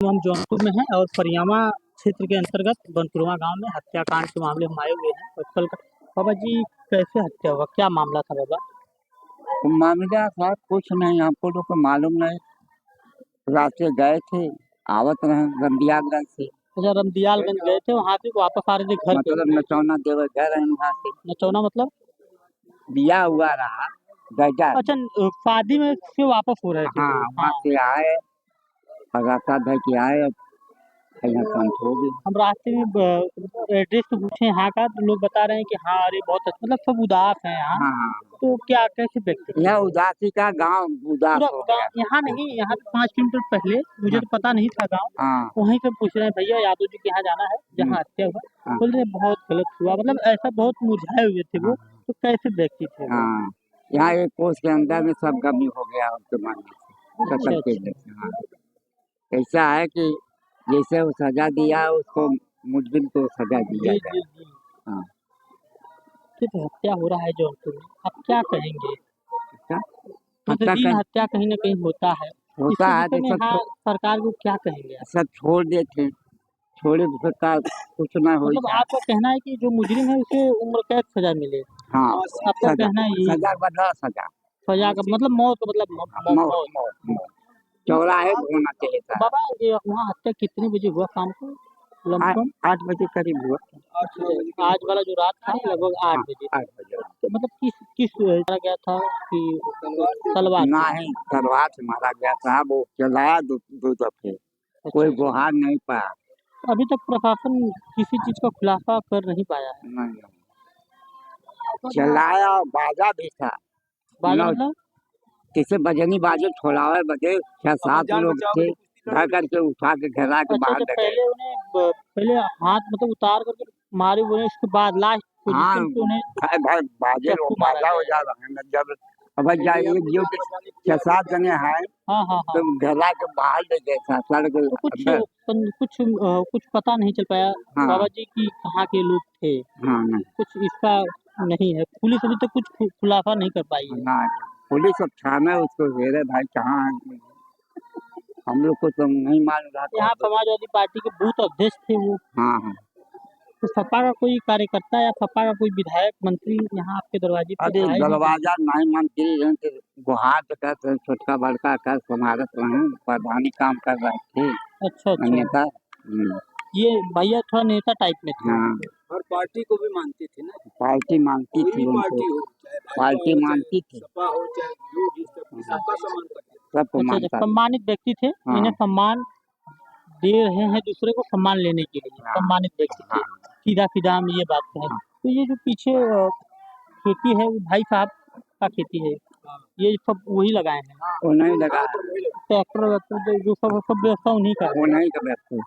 हम जौनपुर में हैं और फरियामा क्षेत्र के अंतर्गत बनपुरवा गांव में हत्याकांड के मामले हम आए हुए हैं। और कल बाबा जी कैसे हत्या हुआ, क्या मामला था बाबा? मामला था कुछ नहीं, हमको तो कोई मालूम नहीं। रात से गए थे, आवत रहे रमदियागंज से, अच्छा, रमदियालगंज गए थे, वहाँ से वापस आ रहे थे घर पे। मतलब नचौना देवर गए रहे वहाँ से। नचौना मतलब? बिया हुआ रहा गजा। अच्छा, शादी में से वापस हो रहे थे हाँ, वो। वहाँ हाँ, से आए और रास्ता धर के आए, यहाँ शांत हो गई। हम रास्ते में एड्रेस तो पूछे यहाँ का, तो लोग बता रहे हैं कि हाँ अरे बहुत अच्छा, मतलब सब उदास हैं यहाँ। हाँ हाँ, तो क्या कैसे व्यक्ति थे? यह उदासी का गांव उदास पूरा हो गाँव गया। यहाँ नहीं, यहाँ से 5 किलोमीटर पहले, मुझे हाँ तो पता नहीं था गाँव। हाँ वहीं से पूछ रहे हैं भैया यादव जी के यहाँ जाना है जहाँ हत्या हुआ। हाँ बोल रहे बहुत गलत हुआ, मतलब ऐसा बहुत मुरझाए हुए थे वो। हाँ तो कैसे व्यक्ति थे वो? हाँ, यहाँ एक कोस के अंदर में सब गमी हो गया उनके मन से, अच्छा कतल के अच्छा। लिए। हाँ, ऐसा है कि जैसे वो सजा दिया उसको, मुजरिम को सजा दिया जी जाए। जी जी। हाँ, सिर्फ हत्या हो रहा है जौनपुर में, आप क्या कहेंगे? क्या हत्या प्रतिदिन कर हत्या कहीं ना कहीं होता है। होता इसके है विषय तो में यहाँ सरकार को क्या कहेंगे आप? सब छोड़ देते, छोड़े तो सरकार कुछ ना हो मतलब जाए। आपका कहना है कि जो मुजरिम है उसे उम्र कैद सजा मिले? हाँ, आपका सजा, कहना है यही? सजा बदला सजा। सजा का मतलब मौत, मतलब मौत मौत। मौत मौत, चौराहे पे होना चाहिए तो था। बाबा ये वहाँ हत्या कितने बजे हुआ शाम को लमसम? 8 बजे करीब हुआ। अच्छा, आज वाला जो रात था लगभग 8 हाँ, बजे। 8 बजे। तो मतलब किस किस मारा गया था कि तलवार से? नहीं, तलवार से मारा गया था, वो चलाया दो दफे, अच्छा कोई अच्छा। गुहार नहीं पाया। अभी तक प्रशासन किसी चीज का खुलासा कर नहीं पाया है। नहीं, चलाया बाजा भी था। बाजा नौ मतलब? किसे बजनी बाजे छोड़ावे बजे, 6-7 लोग थे, धर करके उठा के घेरा के अच्छा बाहर अच्छा, ले गए। पहले उन्हें पहले हाथ मतलब उतार करके मारे बोले, उसके बाद लास्ट हाँ, पोजीशन पे उन्हें भाई भाई बाजे चाकू मारा बाजा हो गया जा रहा है ना, जब अब जाइए जो 6-7 जने हैं, है। हाँ हाँ हाँ। तो घेरा के बाहर ले गए था सड़क तो कुछ अंदर। कुछ पता नहीं चल पाया हाँ बाबा जी की कहाँ के लोग थे? हाँ, नहीं कुछ इसका नहीं है, पुलिस अभी तक कुछ खुलासा नहीं कर पाई है। नहीं, पुलिस अब छाना उसको घेरे भाई कहाँ है, हम लोग को तो नहीं मालूम रहा यहाँ कौन। समाजवादी पार्टी के बूथ अध्यक्ष थे वो। हाँ हाँ, तो सपा का कोई कार्यकर्ता या सपा का कोई विधायक मंत्री यहाँ आपके दरवाजे पे अरे आए हैं? दरवाजा नहीं मंत्री हैं कि गुहार तो कर छोटका बड़का कर समारत रहे, प्रधानी काम कर रहे थे अच्छा अच्छा। नेता। ये भैया थोड़ा नेता टाइप में थे। हाँ, हर पार्टी को भी मानते थे ना, पार्टी मानती कोई थी भी उनको, पार्टी हो, चाहे भाजपा पार्टी हो, मानती चाहे थी, सपा हो, चाहे योगी, सबका सम्मान करते थे। सबको अच्छा अच्छा, मानता था। सम्मानित व्यक्ति थे। हाँ इन्हें सम्मान दे रहे हैं दूसरे को सम्मान लेने के लिए, हाँ सम्मानित व्यक्ति थे। हाँ सीधा सीधा हम ये बात कहें हाँ, तो ये जो पीछे खेती है वो भाई साहब का खेती है, ये सब वही लगाए हैं। वो नहीं लगा, ट्रैक्टर वैक्टर जो सब व्यवस्था उन्हीं का वो है। नहीं कर सकते,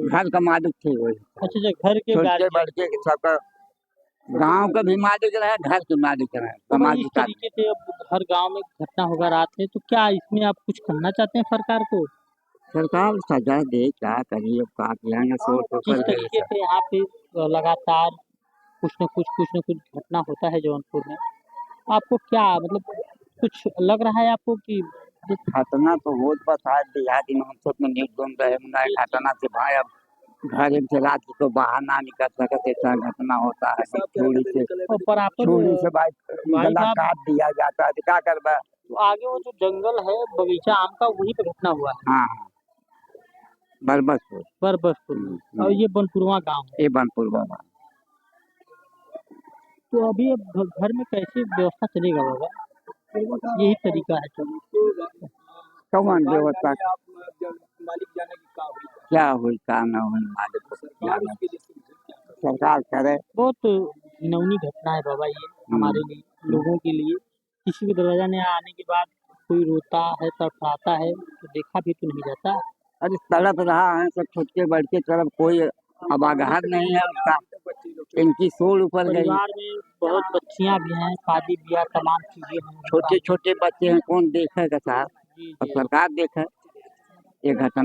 घर का मालिक थे वही, अच्छा अच्छा, घर के छोटे गार्जियन। बड़के सबका, गांव का भी मालिक रहे, घर के मालिक रहे, तो भाई इस सामाजिक आदमी। तरीके से अब हर गांव में घटना होगा रात में, तो क्या इसमें आप कुछ करना चाहते हैं सरकार को? सरकार सजा दे, क्या करिए, अब का किया सोच तो जिस कर गए तरीके सब। से यहाँ पे लगातार कुछ न कुछ घटना होता है जौनपुर में, आपको क्या मतलब कुछ लग रहा है आपको कि घटना तो बहुत बता देहाती में, हम सब में न्यूज बन रहे हैं घटना से भाई, अब घर से रात को बाहर ना निकल सकते, ऐसा घटना होता है। छुरी से, पर छुरी से भाई भाई गला साहब, काट दिया जाता है, तो क्या करबा। तो आगे वो जो जंगल है बगीचा आम का, वहीं पे घटना हुआ है हाँ हाँ, बरबसपुर। बरबसपुर में, और ये बनपुरवा गांव है। ये बनपुर बाबा। तो अभी अब घर में कैसे व्यवस्था चलेगा बाबा? यही तरीका है तो। कौन व्यवस्था, आप जब मालिक जाने की का हुई, क्या हुई क्या न हुई मालिक को सरकार जाने। उसके लिए सुविधा क्या करे? सरकार करे। बहुत घिनौनी घटना है बाबा ये हमारे लिए, लोगों के लिए। किसी के दरवाजा में आने के बाद कोई रोता है, तड़पाता है, तो देखा भी तो नहीं जाता। अरे तड़प रहा है सब, छोटे बड़के तरफ कोई अब आगाह नहीं है उसका, इनकी सोल ऊपर गई। परिवार में बहुत बच्चियां भी हैं, शादी ब्याह तमाम चीजें हैं। छोटे छोटे बच्चे हैं, कौन देखेगा साहब, जी और जी। सरकार देखे ये घटना।